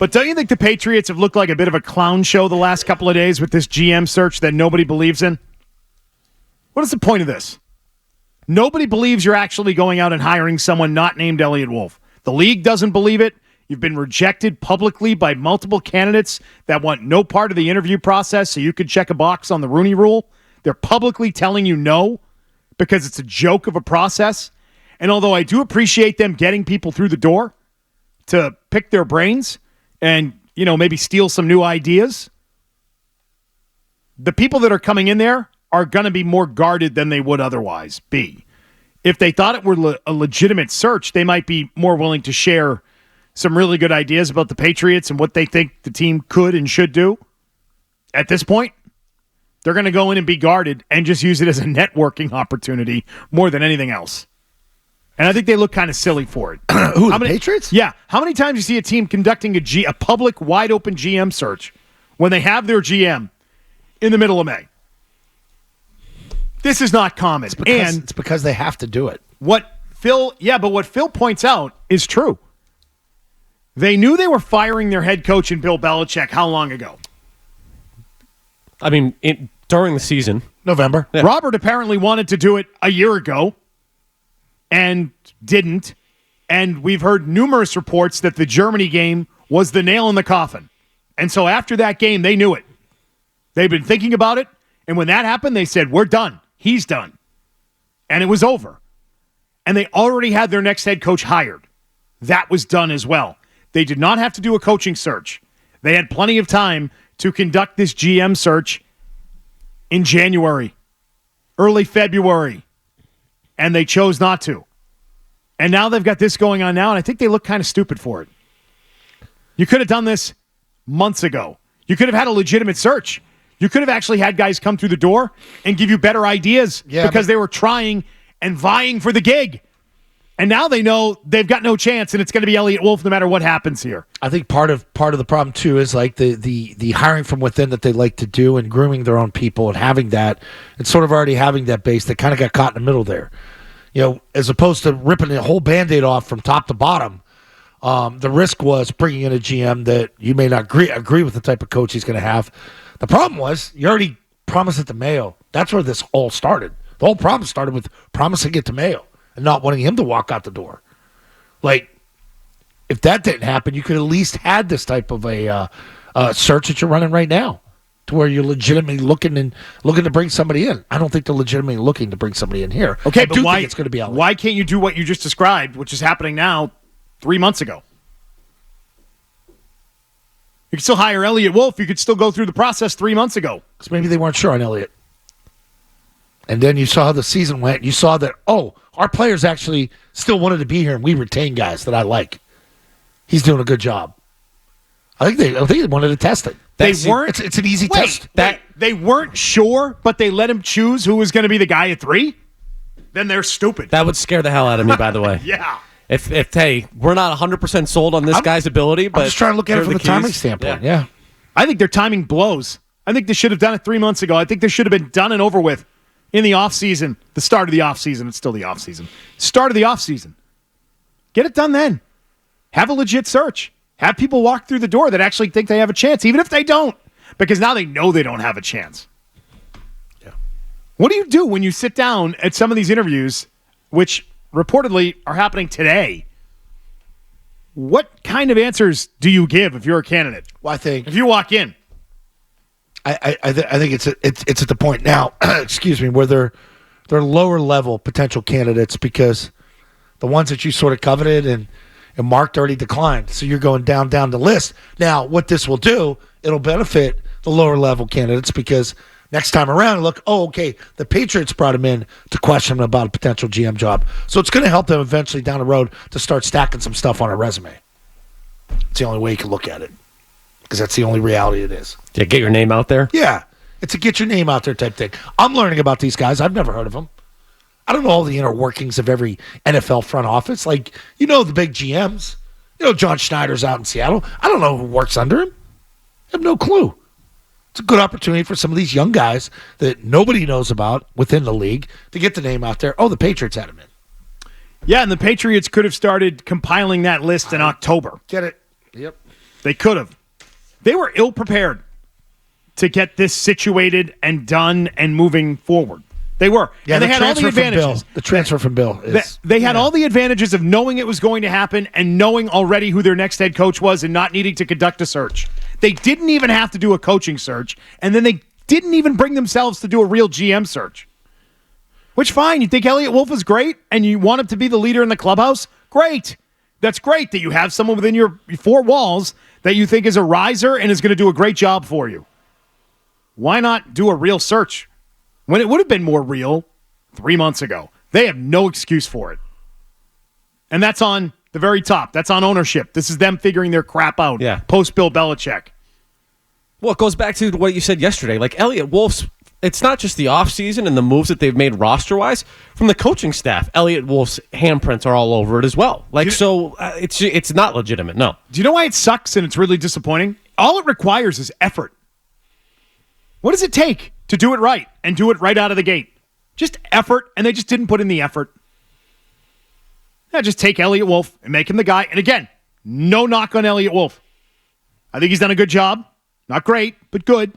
But don't you think the Patriots have looked like a bit of a clown show the last couple of days with this GM search that nobody believes in? What is the point of this? Nobody believes you're actually going out and hiring someone not named Elliott Wolf. The league doesn't believe it. You've been rejected publicly by multiple candidates that want no part of the interview process so you could check a box on the Rooney Rule. They're publicly telling you no because it's a joke of a process. And although I do appreciate them getting people through the door to pick their brains and, maybe steal some new ideas, the people that are coming in there are going to be more guarded than they would otherwise be. If they thought it were a legitimate search, they might be more willing to share some really good ideas about the Patriots and what they think the team could and should do. At this point, they're going to go in and be guarded and just use it as a networking opportunity more than anything else. And I think they look kind of silly for it. The Patriots? Yeah. How many times do you see a team conducting a public, wide-open GM search when they have their GM in the middle of May? This is not common. It's because they have to do it. What Phil points out is true. They knew they were firing their head coach and Bill Belichick how long ago? I mean, during the season. November. Yeah. Robert apparently wanted to do it a year ago and didn't. And we've heard numerous reports that the Germany game was the nail in the coffin. And so after that game, they knew it. They've been thinking about it. And when that happened, they said, we're done. He's done. And it was over. And they already had their next head coach hired. That was done as well. They did not have to do a coaching search. They had plenty of time to conduct this GM search in January, early February, and they chose not to. And now they've got this going on now, and I think they look kind of stupid for it. You could have done this months ago. You could have had a legitimate search. You could have actually had guys come through the door and give you better ideas because they were trying and vying for the gig. And now they know they've got no chance, and it's going to be Elliott Wolf no matter what happens here. I think part of the problem too is like the hiring from within that they like to do and grooming their own people and having that, and sort of already having that base that kind of got caught in the middle there. As opposed to ripping the whole Band-Aid off from top to bottom, the risk was bringing in a GM that you may not agree with the type of coach he's going to have. The problem was you already promised it to Mayo. That's where this all started. The whole problem started with promising it to Mayo and not wanting him to walk out the door. Like, if that didn't happen, you could at least had this type of a search that you're running right now, to where you're legitimately looking to bring somebody in. I don't think they're legitimately looking to bring somebody in here. Okay, but why think it's going to be Elliott. Why can't you do what you just described, which is happening now, 3 months ago? You could still hire Elliott Wolf. You could still go through the process 3 months ago. Because maybe they weren't sure on Elliott. And then you saw how the season went. You saw that, our players actually still wanted to be here, and we retain guys that I like. He's doing a good job. I think they wanted to test it. They weren't. It's an easy test. They weren't sure, but they let him choose who was going to be the guy at 3? Then they're stupid. That would scare the hell out of me, by the way. Yeah. If hey, we're not 100% sold on this guy's ability, but I'm just trying to look at it from the timing standpoint. Yeah. I think their timing blows. I think they should have done it 3 months ago. I think they should have been done and over with in the offseason, the start of the offseason. It's still the offseason. Start of the offseason. Get it done then. Have a legit search. Have people walk through the door that actually think they have a chance, even if they don't, because now they know they don't have a chance. Yeah. What do you do when you sit down at some of these interviews, which reportedly are happening today? What kind of answers do you give if you're a candidate? Well, I think if you walk in, I think it's at the point now. Excuse me, where they're lower level potential candidates, because the ones that you sort of coveted and Marc already declined. So you're going down the list. Now, what this will do, it'll benefit the lower level candidates, because next time around, look, okay, the Patriots brought him in to question him about a potential GM job. So it's going to help them eventually down the road to start stacking some stuff on a resume. It's the only way you can look at it, because that's the only reality it is. Yeah, get your name out there? Yeah, it's a get your name out there type thing. I'm learning about these guys. I've never heard of them. I don't know all the inner workings of every NFL front office. Like, the big GMs. John Schneider's out in Seattle. I don't know who works under him. I have no clue. It's a good opportunity for some of these young guys that nobody knows about within the league to get the name out there. Oh, the Patriots had him in. Yeah, and the Patriots could have started compiling that list in October. Get it. Yep. They could have. They were ill-prepared to get this situated and done and moving forward. They were. Yeah, and they had all the advantages. The transfer from Bill. They had all the advantages of knowing it was going to happen and knowing already who their next head coach was and not needing to conduct a search. They didn't even have to do a coaching search, and then they didn't even bring themselves to do a real GM search. Which, fine, you think Elliott Wolf is great and you want him to be the leader in the clubhouse? Great. That's great that you have someone within your four walls that you think is a riser and is going to do a great job for you. Why not do a real search when it would have been more real 3 months ago? They have no excuse for it. And that's on the very top. That's on ownership. This is them figuring their crap out post Bill Belichick. Well, it goes back to what you said yesterday. Like Elliott Wolf's, it's not just the offseason and the moves that they've made roster-wise. From the coaching staff, Elliott Wolf's handprints are all over it as well. It's not legitimate, no. Do you know why it sucks and it's really disappointing? All it requires is effort. What does it take to do it right and do it right out of the gate? Just effort, and they just didn't put in the effort. Yeah, just take Elliott Wolf and make him the guy. And again, no knock on Elliott Wolf. I think he's done a good job. Not great, but good.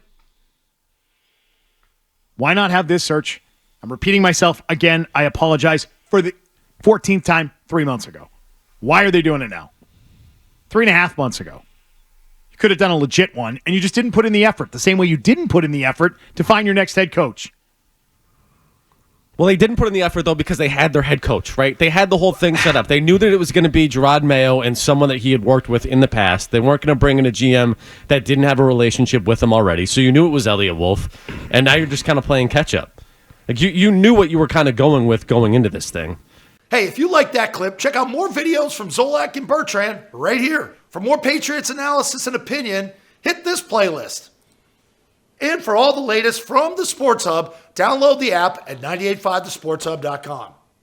Why not have this search? I'm repeating myself again. I apologize for the 14th time 3 months ago. Why are they doing it now? 3.5 months ago. You could have done a legit one, and you just didn't put in the effort, the same way you didn't put in the effort to find your next head coach. Well, they didn't put in the effort, though, because they had their head coach, right? They had the whole thing set up. They knew that it was going to be Gerard Mayo and someone that he had worked with in the past. They weren't going to bring in a GM that didn't have a relationship with him already. So you knew it was Elliott Wolf, and now you're just kind of playing catch-up. Like you knew what you were kind of going with going into this thing. Hey, if you like that clip, check out more videos from Zolak and Bertrand right here. For more Patriots analysis and opinion, hit this playlist. And for all the latest from the Sports Hub, download the app at 985thesportshub.com.